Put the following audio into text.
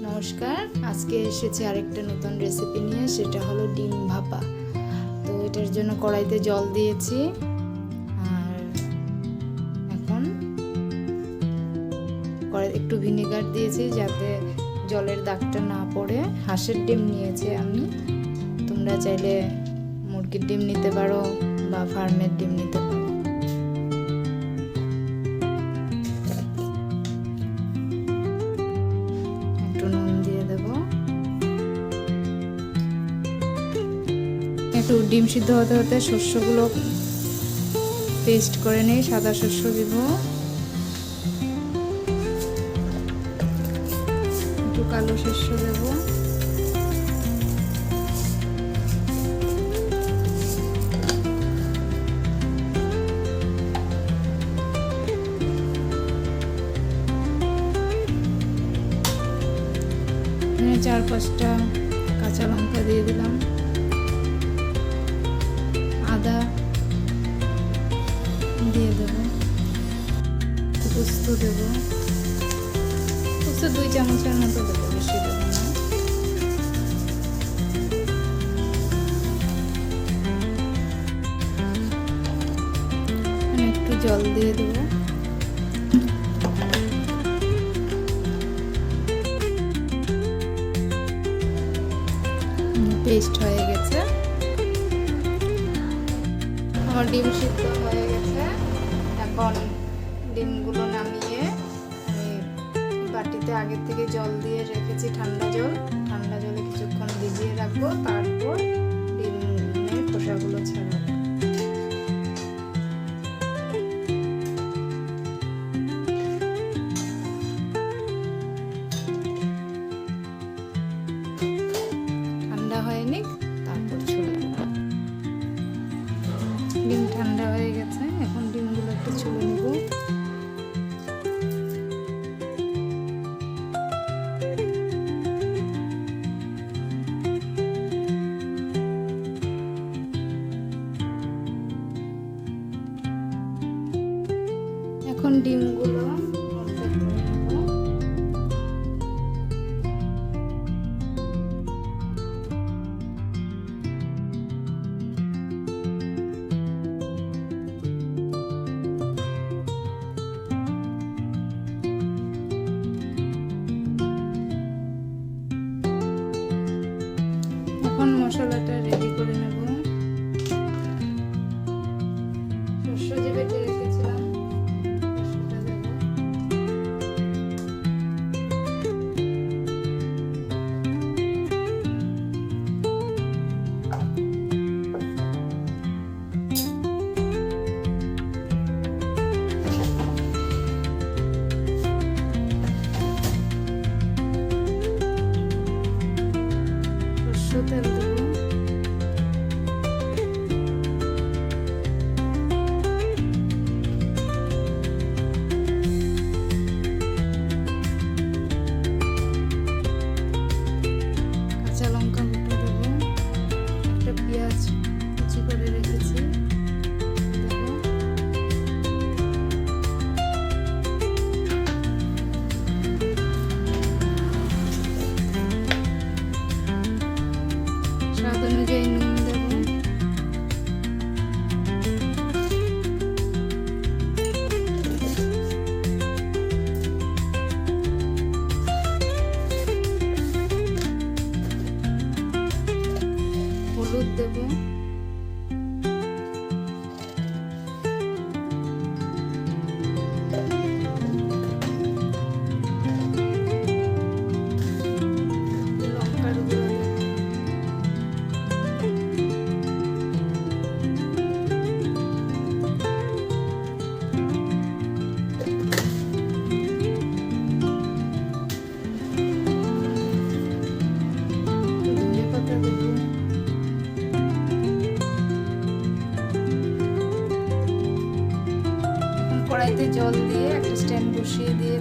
নমস্কার, আজকে এসেছি আরেকটা নতুন রেসিপি নিয়ে, সেটা হলো ডিম ভাপা। তো এটার জন্য কড়াইতে জল দিয়েছি, আর এখন কড়াইতে একটু ভিনেগার দিয়েছি যাতে জলের দাগটা না পড়ে। হাঁসের ডিম নিয়েছি আমি, তোমরা চাইলে মুরগির ডিম নিতে পারো বা ফার্মের ডিম নিতে পারো। একটু ডিম সিদ্ধ হতে হতে শস্যগুলো পেস্ট করে নিই। সাদা শস্য দিব, একটু কালো শস্য দেব, চার পাঁচটা কাঁচা লঙ্কা দিয়ে দিলাম, আদা দিয়ে দেব, পোস্ত দেব, পোস্ত 2 চামচের মতো দেবো, বেশি দেব না। একটু জল দিয়ে দেব, পেস্ট হয়ে গেছে। আমার ডিম সিদ্ধ হয়ে গেছে। এখন ডিমগুলো নামিয়ে আমি বাটিতে আগে থেকে জল দিয়ে রেখেছি, ঠান্ডা জলে কিছুক্ষণ ভিজিয়ে রাখবো, তারপর ডিমের খোসাগুলো ছাড়াবো। ঠান্ডা হয়নি, তারপর ছুলে নেব। ডিম ঠান্ডা হয়ে গেছে, এখন ডিমগুলো একটু ছুলে নেব। এখন ডিমগুলো মশলাটা রেডি করে নেব। শস্য যে বেটে রেখেছিলাম সেটা দেব, সরষের তেল দেব, কাঁচা লঙ্কা গুঁটো দেব, একটা পেঁয়াজ কুচি করে রেখেছি দেব, স্বাদ অনুযায়ী নুন দেব, হলুদ দেব, লঙ্কার গুঁড়ো দেব, ধনে পাতা দেব, কড়াইতে জল দিয়ে একটা স্ট্যান্ড বসিয়ে দিয়ে